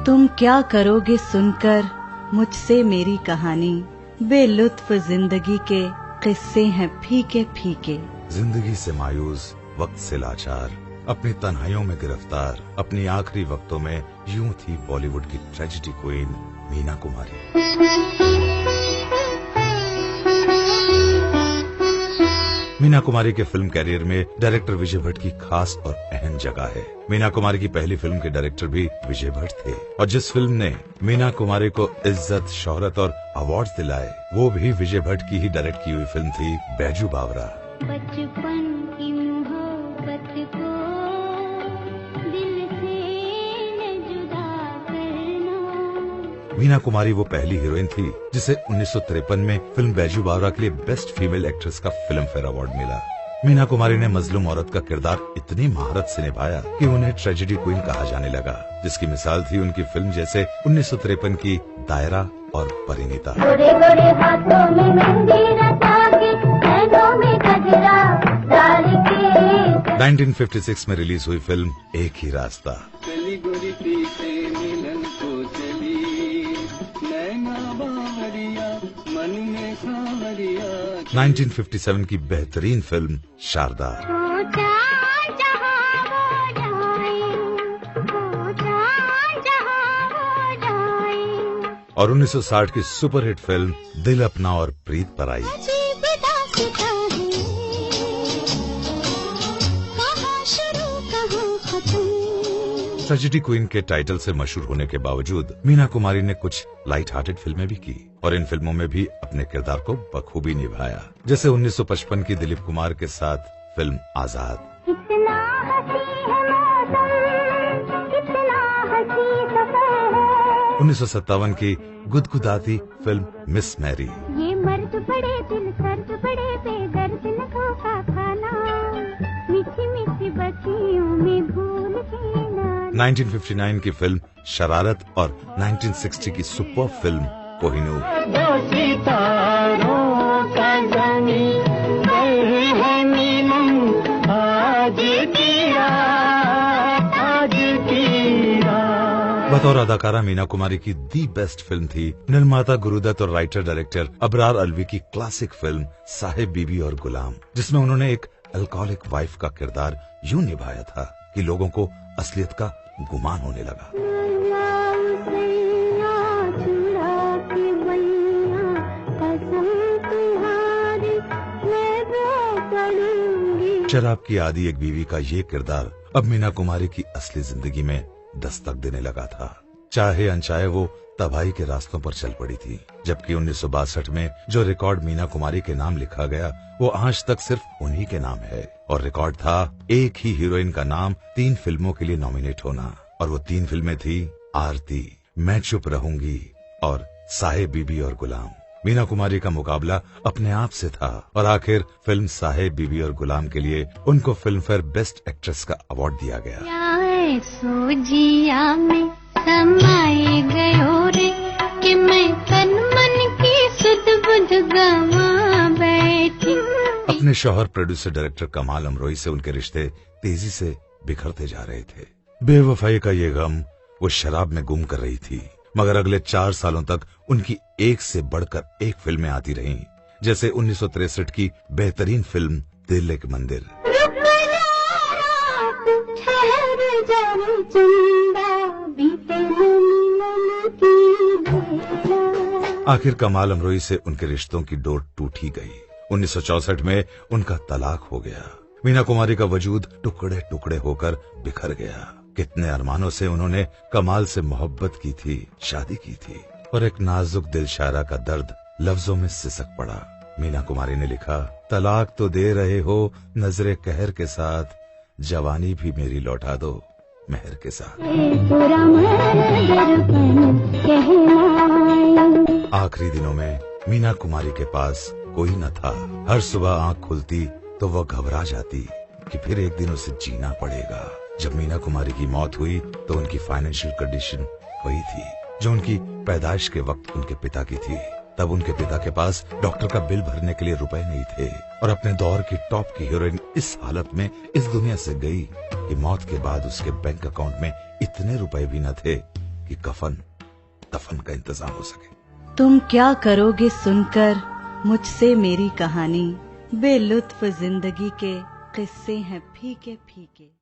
तुम क्या करोगे सुनकर मुझसे मेरी कहानी, बेलुत्फ जिंदगी के किस्से हैं फीके फीके। जिंदगी से मायूस, वक्त से लाचार, अपनी तन्हाइयों में गिरफ्तार, अपनी आखिरी वक्तों में यूं थी बॉलीवुड की ट्रेजेडी क्वीन मीना कुमारी। मीना कुमारी के फिल्म कैरियर में डायरेक्टर विजय भट्ट की खास और अहम जगह है। मीना कुमारी की पहली फिल्म के डायरेक्टर भी विजय भट्ट थे और जिस फिल्म ने मीना कुमारी को इज्जत, शोहरत और अवार्ड दिलाए वो भी विजय भट्ट की ही डायरेक्ट की हुई फिल्म थी बैजू बावरा। बचपन की मोहब्बत को दिल से न जुदा करना। मीना कुमारी वो पहली हीरोइन थी जिसे 1953 में फिल्म बैजू बावरा के लिए बेस्ट फीमेल एक्ट्रेस का फिल्म फेयर अवार्ड मिला। मीना कुमारी ने मजलूम औरत का किरदार इतनी महारत से निभाया कि उन्हें ट्रेजेडी क्वीन कहा जाने लगा, जिसकी मिसाल थी उनकी फिल्म जैसे 1953 की दायरा और परिणीता। गोरे गोरे हाथों में मेहंदी रचा के, नैनों में गजरा डाल के। 1956 में रिलीज हुई फिल्म एक ही रास्ता। चली गोरी पीछे मिलन को चली, नैना बावरिया मन में सावरिया। 1957 की बेहतरीन फिल्म शारदा। और 1960 की सुपरहिट फिल्म दिल अपना और प्रीत पराई। ट्रेजेडी क्वीन के टाइटल से मशहूर होने के बावजूद मीना कुमारी ने कुछ लाइट हार्टेड फिल्में भी की और इन फिल्मों में भी अपने किरदार को बखूबी निभाया, जैसे 1955 की दिलीप कुमार के साथ फिल्म आजाद। 1957 की गुदगुदाती फिल्म मिस मैरी। ये मर्द बड़े दिल सर्द बड़े बेदर्द न धोखा खाना, मीठी मीठी बत्तियों में भूल देना। 1959 की फिल्म शरारत और 1960 की सुपर फिल्म कोहिनूर। बतौर अदाकारा मीना कुमारी की दी बेस्ट फिल्म थी निर्माता गुरुदत्त और राइटर डायरेक्टर अबरार अलवी की क्लासिक फिल्म साहेब बीबी और गुलाम, जिसमें उन्होंने एक अल्कोहलिक वाइफ का किरदार यूं निभाया था कि लोगों को असलियत का गुमान होने लगा। शराब की आदी एक बीवी का ये किरदार अब मीना कुमारी की असली जिंदगी में दस्तक देने लगा था। चाहे अनचाहे वो तबाही के रास्तों पर चल पड़ी थी, जबकि 1962 में जो रिकॉर्ड मीना कुमारी के नाम लिखा गया वो आज तक सिर्फ उन्हीं के नाम है और रिकॉर्ड था एक ही हीरोइन का नाम 3 फिल्मों के लिए नॉमिनेट होना, और वो 3 फिल्में थी आरती, मैं चुप रहूंगी और साहेब बीबी और गुलाम। मीना कुमारी का मुकाबला अपने आप से था और आखिर फिल्म साहेब बीबी और गुलाम के लिए उनको फिल्म फेयर बेस्ट एक्ट्रेस का अवार्ड दिया गया। सोजिया में समाए गयो रे कि मैं तन मन की सुध बुध गवा बैठी। अपने शौहर प्रोड्यूसर डायरेक्टर कमाल अमरोही से उनके रिश्ते तेजी से बिखरते जा रहे थे। बेवफाई का ये गम वो शराब में गुम कर रही थी, मगर अगले 4 सालों तक उनकी एक से बढ़कर एक फिल्में आती रहीं, जैसे 1963 की बेहतरीन फिल्म दिल एक मंदिर। आखिर कमाल अमरोही से उनके रिश्तों की डोर टूट ही गई। 1964 में उनका तलाक हो गया। मीना कुमारी का वजूद टुकड़े टुकड़े होकर बिखर गया। कितने अरमानों से उन्होंने कमाल से मोहब्बत की थी, शादी की थी, और एक नाजुक दिल शायरा का दर्द लफ्जों में सिसक पड़ा। मीना कुमारी ने लिखा, तलाक तो दे रहे हो नजरे कहर के साथ, जवानी भी मेरी लौटा दो मेहर के साथ। आखिरी दिनों में मीना कुमारी के पास कोई न था। हर सुबह आंख खुलती तो वह घबरा जाती कि फिर एक दिन उसे जीना पड़ेगा। जब मीना कुमारी की मौत हुई तो उनकी फाइनेंशियल कंडीशन वही थी जो उनकी पैदाइश के वक्त उनके पिता की थी। तब उनके पिता के पास डॉक्टर का बिल भरने के लिए रुपए नहीं थे और अपने दौर की टॉप की हीरोइन इस हालत में इस दुनिया से गई कि मौत के बाद उसके बैंक अकाउंट में इतने रुपए भी न थे कि कफन दफन का इंतजाम हो सके। तुम क्या करोगे सुनकर मुझसे मेरी कहानी, बेलुत्फ जिंदगी के किस्से हैं फीके फीके।